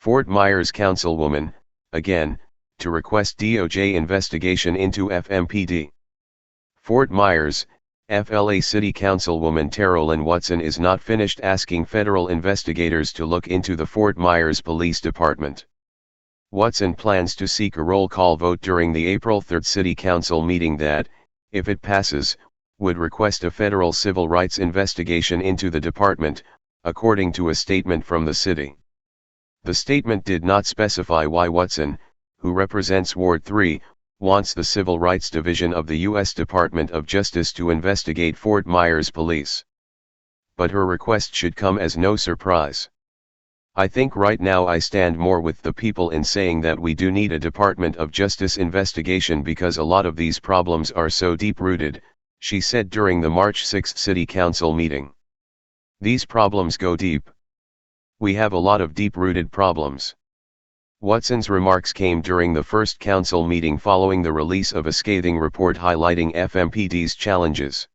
Fort Myers councilwoman, again, to request DOJ investigation into FMPD. Fort Myers, FLA City Councilwoman Terrell Watson is not finished asking federal investigators to look into the Fort Myers Police Department. Watson plans to seek a roll call vote during the April 3 City Council meeting that, if it passes, would request a federal civil rights investigation into the department, according to a statement from the city. The statement did not specify why Watson, who represents Ward 3, wants the Civil Rights Division of the U.S. Department of Justice to investigate Fort Myers Police. But her request should come as no surprise. I think right now I stand more with the people in saying that we do need a Department of Justice investigation because a lot of these problems are so deep-rooted, she said during the March 6 City Council meeting. These problems go deep. We have a lot of deep-rooted problems. Watson's remarks came during the first council meeting following the release of a scathing report highlighting FMPD's challenges.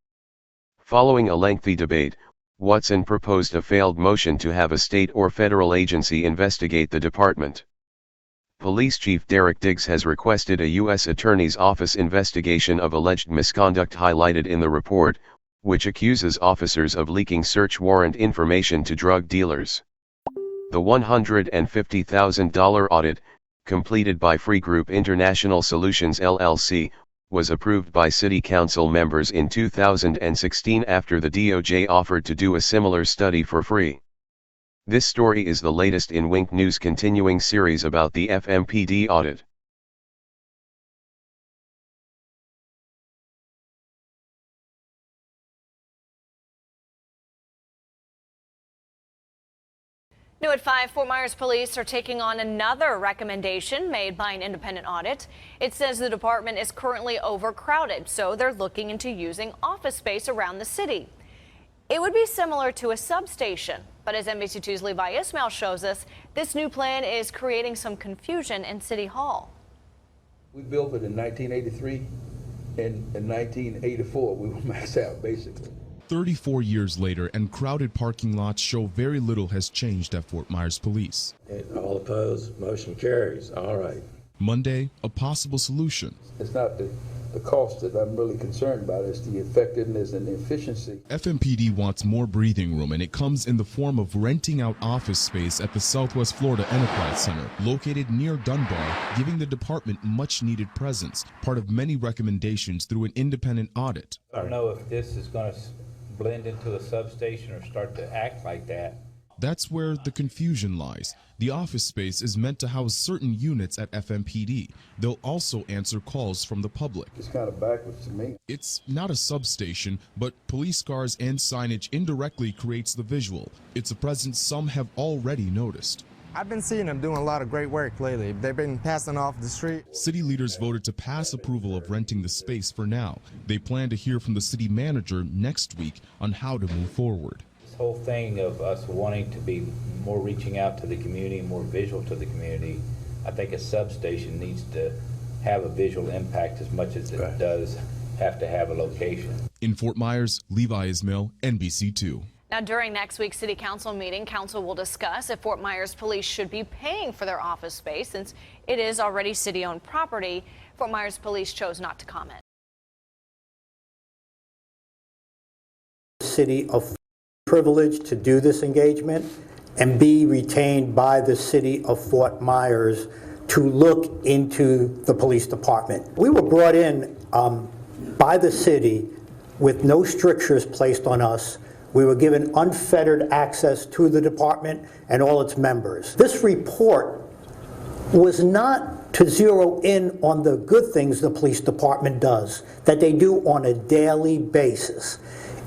Following a lengthy debate, Watson proposed a failed motion to have a state or federal agency investigate the department. Police Chief Derek Diggs has requested a U.S. Attorney's Office investigation of alleged misconduct highlighted in the report, which accuses officers of leaking search warrant information to drug dealers. The $150,000 audit, completed by Free Group International Solutions LLC, was approved by City Council members in 2016 after the DOJ offered to do a similar study for free. This story is the latest in Wink News' continuing series about the FMPD audit. New at 5, Fort Myers Police are taking on another recommendation made by an independent audit. It says the department is currently overcrowded, so they're looking into using office space around the city. It would be similar to a substation, but as NBC2's Levi Ismail shows us, this new plan is creating some confusion in City Hall. We built it in 1983, and in 1984 we were maxed out basically. 34 years later, and crowded parking lots show very little has changed at Fort Myers Police. All opposed, motion carries. All right. Monday, a possible solution. It's not the cost that I'm really concerned about, it's the effectiveness and the efficiency. FMPD wants more breathing room, and it comes in the form of renting out office space at the Southwest Florida Enterprise Center, located near Dunbar, giving the department much-needed presence, part of many recommendations through an independent audit. I don't know if this is going to blend into a substation or start to act like that. That's where the confusion lies. The office space is meant to house certain units at FMPD. They'll also answer calls from the public. It's kind of backwards to me. It's not a substation, but police cars and signage indirectly creates the visual. It's a presence some have already noticed. I've been seeing them doing a lot of great work lately. They've been passing off the street. City leaders voted to pass approval of renting the space for now. They plan to hear from the city manager next week on how to move forward. This whole thing of us wanting to be more reaching out to the community, more visual to the community, I think a substation needs to have a visual impact as much as it does have to have a location. In Fort Myers, Levi Ismail, NBC2. Now, during next week's City Council meeting, Council will discuss if Fort Myers Police should be paying for their office space since it is already city-owned property. Fort Myers Police chose not to comment. City of privilege to do this engagement and be retained by the City of Fort Myers to look into the police department. We were brought in by the city with no strictures placed on us. We were given unfettered access to the department and all its members. This report was not to zero in on the good things the police department does, that they do on a daily basis.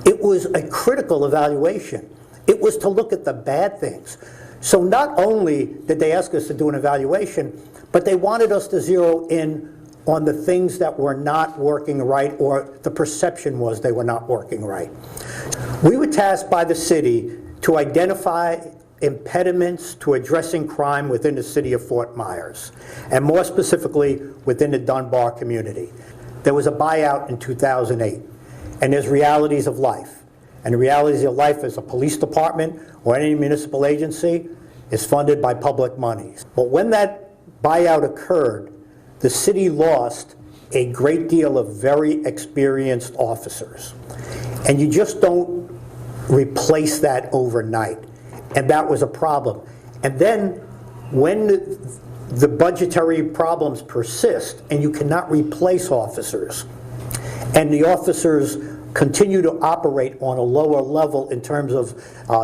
It was a critical evaluation. It was to look at the bad things. So not only did they ask us to do an evaluation, but they wanted us to zero in on the things that were not working right, or the perception was they were not working right. We were tasked by the city to identify impediments to addressing crime within the city of Fort Myers, and more specifically within the Dunbar community. There was a buyout in 2008, and there's realities of life. And the realities of life as a police department or any municipal agency, is funded by public monies. But when that buyout occurred, the city lost a great deal of very experienced officers. And you just don't replace that overnight. And that was a problem. And then when the budgetary problems persist and you cannot replace officers, and the officers continue to operate on a lower level in terms of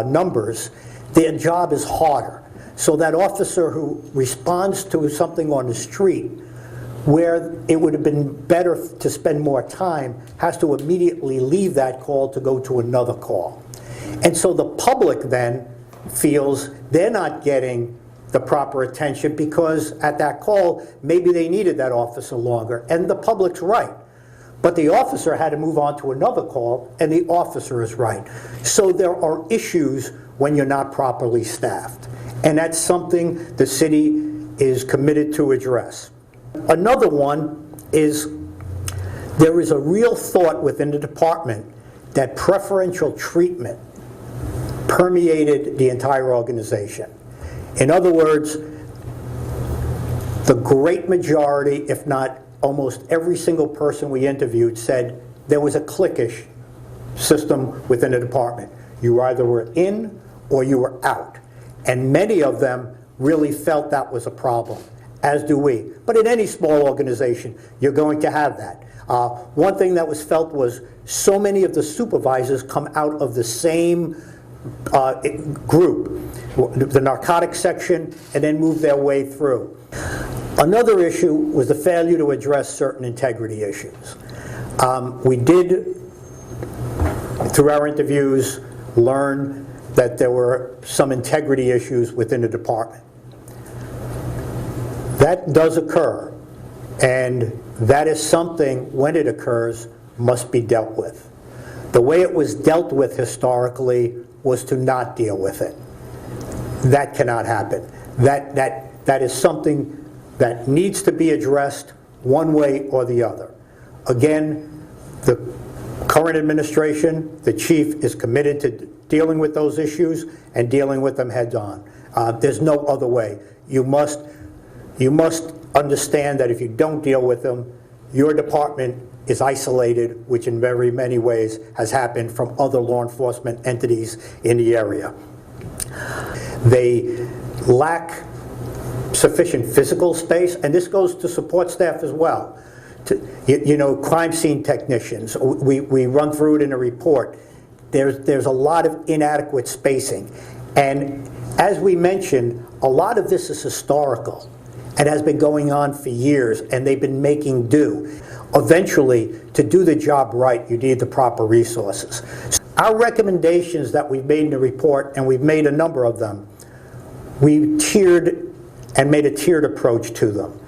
numbers, their job is harder. So that officer who responds to something on the street where it would have been better to spend more time has to immediately leave that call to go to another call. And so the public then feels they're not getting the proper attention because at that call, maybe they needed that officer longer. And the public's right. But the officer had to move on to another call, and the officer is right. So there are issues when you're not properly staffed. And that's something the city is committed to address. Another one is there is a real thought within the department that preferential treatment permeated the entire organization. In other words, the great majority, if not almost every single person we interviewed, said there was a cliquish system within the department. You either were in or you were out. And many of them really felt that was a problem, as do we. But in any small organization, you're going to have that. One thing that was felt was so many of the supervisors come out of the same group, the narcotics section, and then move their way through. Another issue was the failure to address certain integrity issues. We did, through our interviews, learn that there were some integrity issues within the department. That does occur, and that is something, when it occurs, must be dealt with. The way it was dealt with historically was to not deal with it. That cannot happen. That is something that needs to be addressed one way or the other. Again, the current administration, the chief, is committed to dealing with those issues and dealing with them heads on. There's no other way. You must understand that if you don't deal with them, your department is isolated, which in very many ways has happened from other law enforcement entities in the area. They lack sufficient physical space, and this goes to support staff as well. You know, crime scene technicians, we run through it in a report. There's a lot of inadequate spacing. And as we mentioned, a lot of this is historical and has been going on for years, and they've been making do. Eventually, to do the job right, you need the proper resources. Our recommendations that we've made in the report, and we've made a number of them, we tiered and made a tiered approach to them.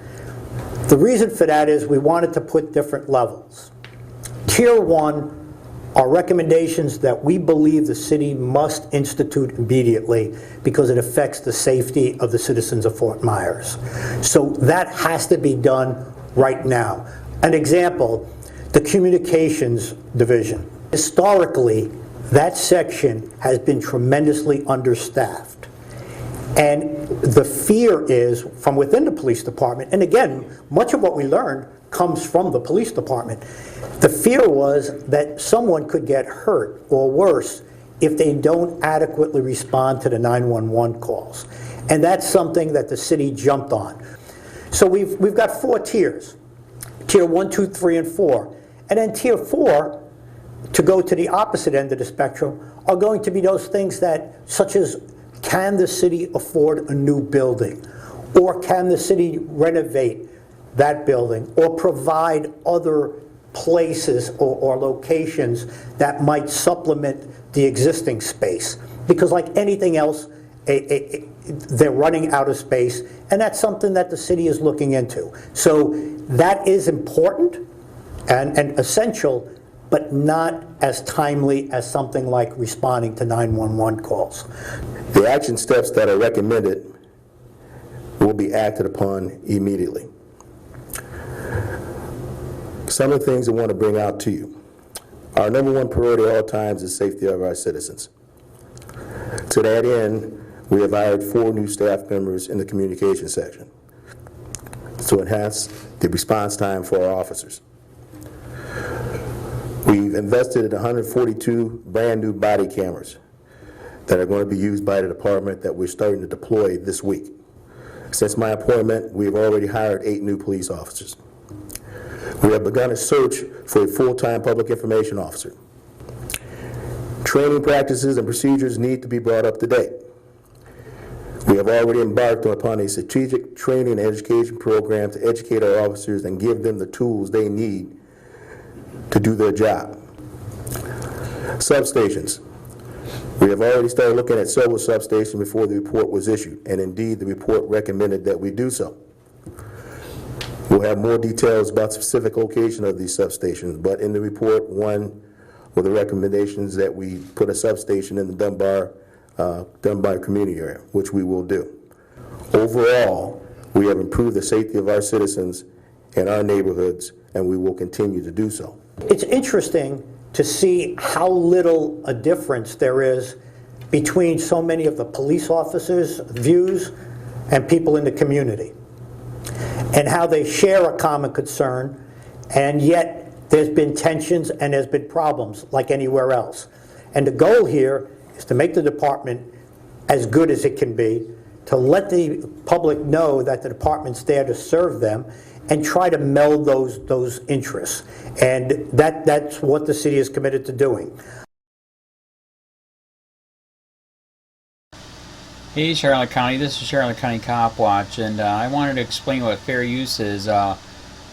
The reason for that is we wanted to put different levels. Tier 1 are recommendations that we believe the city must institute immediately because it affects the safety of the citizens of Fort Myers. So that has to be done right now. An example, the communications division. Historically, that section has been tremendously understaffed. And the fear is from within the police department, and again, much of what we learned comes from the police department. The fear was that someone could get hurt or worse if they don't adequately respond to the 911 calls. And that's something that the city jumped on. So we've got 4 tiers. Tier 1, 2, 3, and 4. And then tier 4, to go to the opposite end of the spectrum, are going to be those things that, such as, can the city afford a new building? Or can the city renovate that building? Or provide other places or locations that might supplement the existing space? Because like anything else, they're running out of space, and that's something that the city is looking into. So that is important and essential, but not as timely as something like responding to 911 calls. The action steps that are recommended will be acted upon immediately. Some of the things I want to bring out to you. Our number one priority at all times is safety of our citizens. To that end, we have hired 4 new staff members in the communication section to enhance the response time for our officers. We've invested in 142 brand new body cameras that are going to be used by the department that we're starting to deploy this week. Since my appointment, we have already hired 8 new police officers. We have begun a search for a full-time public information officer. Training practices and procedures need to be brought up to date. We have already embarked upon a strategic training and education program to educate our officers and give them the tools they need to do their job. Substations. We have already started looking at several substations before the report was issued, and indeed the report recommended that we do so. We'll have more details about specific location of these substations, but in the report, one were the recommendations that we put a substation in the Dunbar community area, which we will do. Overall, we have improved the safety of our citizens in our neighborhoods, and we will continue to do so. It's interesting to see how little a difference there is between so many of the police officers' views and people in the community, and how they share a common concern, and yet there's been tensions and there's been problems like anywhere else. And the goal here is to make the department as good as it can be, to let the public know that the department's there to serve them, and try to meld those interests. And that's what the city is committed to doing. Hey Charlotte County, this is Charlotte County Cop Watch, and I wanted to explain what fair use is.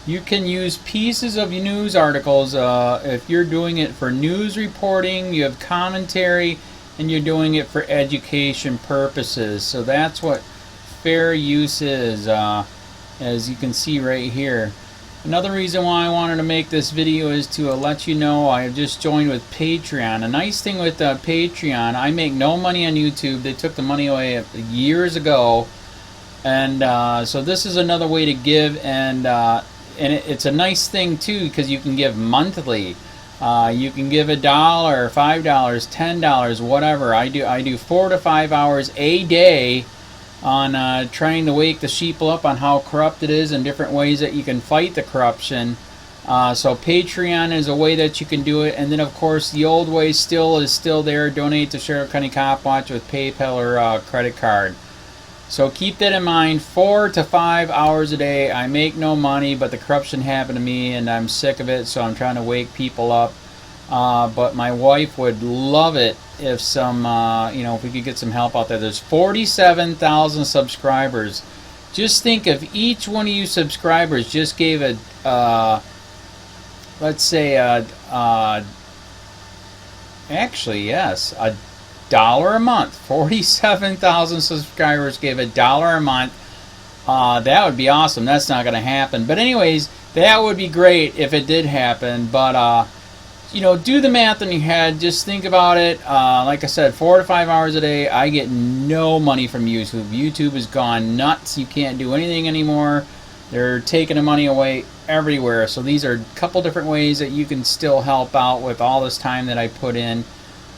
You can use pieces of news articles if you're doing it for news reporting, you have commentary, and you're doing it for education purposes. So that's what fair use is, as you can see right here. Another reason why I wanted to make this video is to let you know I have just joined with Patreon. A nice thing with Patreon, I make no money on YouTube. They took the money away years ago, and so this is another way to give, and it's a nice thing too, because you can give monthly. You can give $1, $5, $10, whatever. I do 4 to 5 hours a day on trying to wake the sheeple up on how corrupt it is and different ways that you can fight the corruption. So Patreon is a way that you can do it, and then of course the old way is still there. Donate to Charlotte County Cop Watch with PayPal or credit card. So keep that in mind. 4 to 5 hours a day. I make no money, but the corruption happened to me and I'm sick of it, so I'm trying to wake people up. But my wife would love it if if we could get some help out there. There's 47,000 subscribers. Just think if each one of you subscribers just gave let's say actually yes, $1 a month. 47,000 subscribers gave $1 a month. That would be awesome. That's not going to happen. But anyways, that would be great if it did happen. But do the math in your head. Just think about it. Like I said, 4 to 5 hours a day. I get no money from YouTube. YouTube has gone nuts. You can't do anything anymore. They're taking the money away everywhere. So these are a couple different ways that you can still help out with all this time that I put in.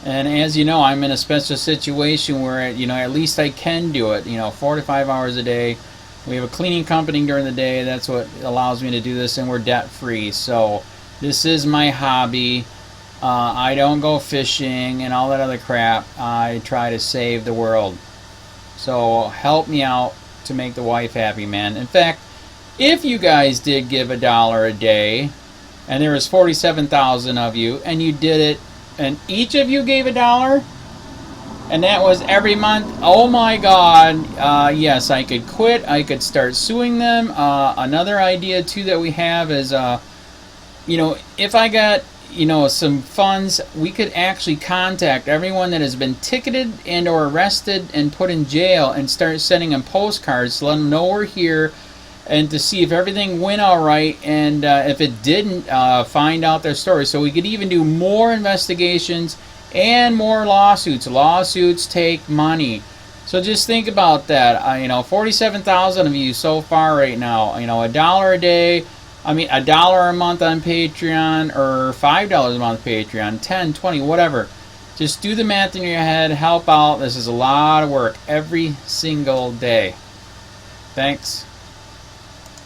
And as you know, I'm in a special situation where, at least I can do it. 4 to 5 hours a day. We have a cleaning company during the day. That's what allows me to do this, and we're debt free. So this is my hobby. I don't go fishing and all that other crap. I try to save the world. So help me out to make the wife happy, man. In fact, if you guys did give $1 a day, and there was 47,000 of you, and you did it, and each of you gave $1, and that was every month, oh my God, yes, I could quit. I could start suing them. Another idea too that we have is, if I got some funds, we could actually contact everyone that has been ticketed and or arrested and put in jail and start sending them postcards to let them know we're here, and to see if everything went all right, and if it didn't, find out their story. So we could even do more investigations and more lawsuits. Lawsuits take money. So just think about that. 47,000 of you so far right now. $1 a day. $1 a month on Patreon, or $5 a month Patreon, 10, 20, whatever. Just do the math in your head. Help out. This is a lot of work every single day. Thanks.